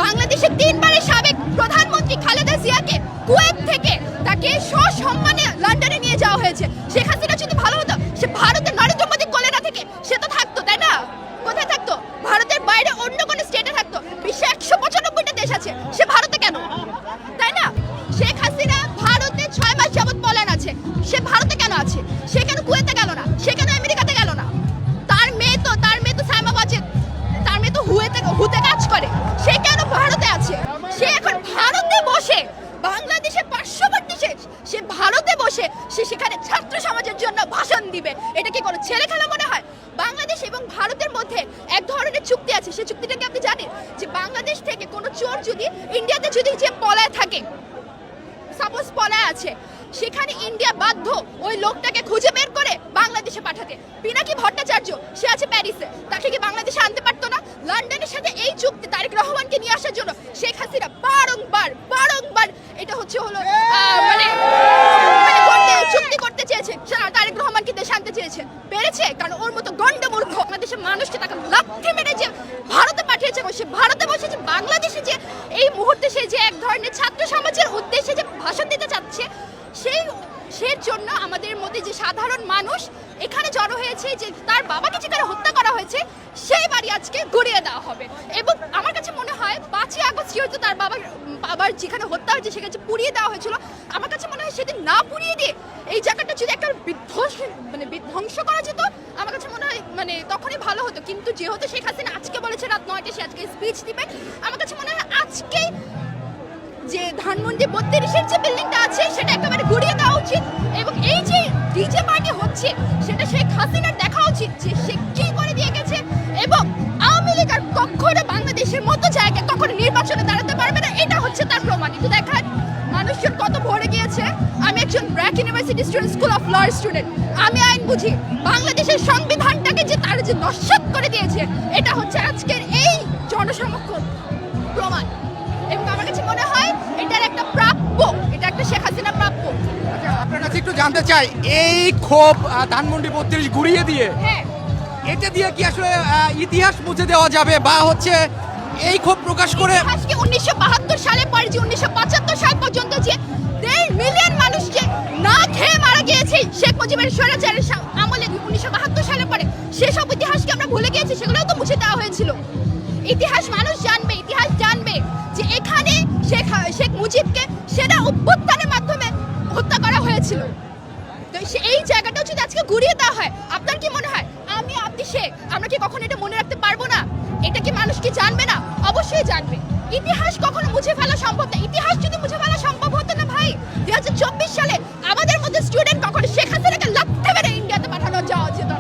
বাংলাদেশের 3 বারের সাবেক প্রধানমন্ত্রী খালেদা জিয়াকে কুয়েত থেকে তাকে সসম্মানে লন্ডনে নিয়ে যাওয়া হয়েছে। শেখ হাসিনা যদি ভালো হতো, সে ভারতের নরেন্দ্র মোদী কোলে না থেকে সে তো থাকতো, তাই না? কোথায় থাকতো? ভারতের বাইরে অন্য কোনো স্টেটে থাকতো। বিশ্বে 195টা দেশ আছে, সে ভারতে কেন, তাই না? শেখ হাসিনা ভারতে 6 মাস যাবত পলায়ন আছে, সে ভারতে কেন আছে? সে কেন কুয়েতে গেল না? সে কেন আমেরিকাতে গেল না? তার মেয়ে তো সাইমা ওয়াজেদ, তার মেয়ে তো হুতে কাজ করে, সে কেন ভারতে আছে? সে এখন ভারতে বসে বাংলাদেশের পার্শ্ববর্তী সে ভারতে বসে সে সেখানে ছাত্র সমাজের জন্য ভাষণ দিবে। এটা কি কোনো ছেলে খেলা মনে হয়? বাংলাদেশ এবং ভারতের মধ্যে এক ধরনের চুক্তি আছে, সেই চুক্তিটাকে আপনি জানেন যে বাংলাদেশ থেকে কোনো চোর যদি ইন্ডিয়াতে যদি যে পলায় থাকে, সাপোজ পলায় আছে, সেখানে ইন্ডিয়া বাধ্য ওই লোকটাকে খুঁজে বের করে বাংলাদেশে পাঠাতে। পিনাকি ভট্টাচার্য সে আছে প্যারিসে, তাকে কি বাংলাদেশে আনতে পারতো না? লন্ডনের সাথে এই চুক্তি তারেক রহমানকে নিয়ে আসার জন্য শেখ হাসিনা বারংবার এটা হলো চুক্তি করতে চেয়েছে, তারেক রহমানকে দেশে আনতে চেয়েছে, পেরেছে? কারণ ওর মতো গন্ডমূর্খ বাংলাদেশের মানুষকে তাকে লাথি মেরে যে ভারতে পাঠিয়েছে, সে ভারতে বসে যে বাংলাদেশে যে এই মুহূর্তে সে যে এক ধরনের ছাত্র সমাজের উদ্দেশ্যে যে ভাষণ দিতে চাচ্ছে, সেই জন্য আমাদের মধ্যে যে সাধারণ মানুষ এখানে জড়ো হয়েছে, যে তার বাবাকে যেখানে হত্যা করা হয়েছে সেই বাড়ি আজকে ঘুরিয়ে দেওয়া হবে। এবং আমার কাছে মনে হয় 5ই আগস্ট যেহেতু তার বাবার যেখানে হত্যা হয়েছে সেখানে পুড়িয়ে দেওয়া হয়েছিল, আমার কাছে মনে হয় সেদিন না পুড়িয়ে দিয়ে এই জায়গাটা যদি একটা বিধ্বংস করা যেত, আমার কাছে মনে হয় তখনই ভালো হতো। কিন্তু যেহেতু শেখ হাসিনা আজকে বলেছে রাত 9টায় সে আজকে স্পিচ দিবে, আমার কাছে মনে হয় আজকে যে ধানমন্ডি 32-এর যে বিল্ডিংটা আছে সেটা একেবারে ঘুরিয়ে দেওয়া উচিত। এবং এই যে ডিজে পার্টি হচ্ছে সেটা শেখ হাসিনার দেখা উচিত যে সে কি করে দিয়ে গেছে। এবং আওয়ামী লীগ আর কখনো বাংলাদেশের মতো জায়গায় কখনো নির্বাচনে দাঁড়াতে পারবে না, এটা হচ্ছে তার প্রমাণিত। দেখান মানুষজন কত ভরে গিয়েছে। আমি একজন BRAC university student, school of law student, আমি আইন বুঝি। বাংলাদেশের সংবিধানটাকে যে তারা যে নস্যাৎ করে দিয়েছে, এটা হচ্ছে আজকের এই জনসমক্ষণ প্রমাণ। এবং আমার কাছে মনে হয় এটার একটা প্রাপ্য, এটা একটা শেখ হাসিনা প্রাপ্য। আপনার কাছে একটু জানতে চাই, এই ক্ষোভ ধানমন্ডি 32 ঘুরিয়ে দিয়ে, হ্যাঁ, এটা দিয়ে কি আসলে ইতিহাস মুছে দেওয়া যাবে, বা হচ্ছে এই ক্ষোভ প্রকাশ করে আজকে 1972 সালে পরে যে 1975 সাল পর্যন্ত যে 1.5 মিলিয়ন মানুষ যে না খেয়ে মারা গিয়েছে শেখ মুজিবের স্বৈরাচারের আমলে 1972 সালে পরে, সেসব ইতিহাসকে আমরা ভুলে গিয়েছি, সেগুলোও তো মুছে দেওয়া হয়েছিল। ইতিহাস মানুষ জানবে, ইতিহাস জানবে যে এখানে শেখ মুজিবকে সেনা অভ্যুত্থানের মাধ্যমে হত্যা করা হয়েছিল। তো এই জায়গাটাও যদি আজকে ঘুরিয়ে দেওয়া হয়, আপনার কি মনে হয় আপনি শেখ আমরা কি কখনো এটা মনে রাখতে পারবো না? এটা কি মানুষ কি জানবে না? অবশ্যই জানবে। ইতিহাস কখনো মুছে ফেলা সম্ভব না। ইতিহাস যদি মুছে ফেলা সম্ভব হতো না ভাই, 2024 সালে আমাদের মধ্যে স্টুডেন্ট কখনো শেখ হাসিনাকে লাথি মেরে ইন্ডিয়াতে পাঠানো যাওয়া যেত।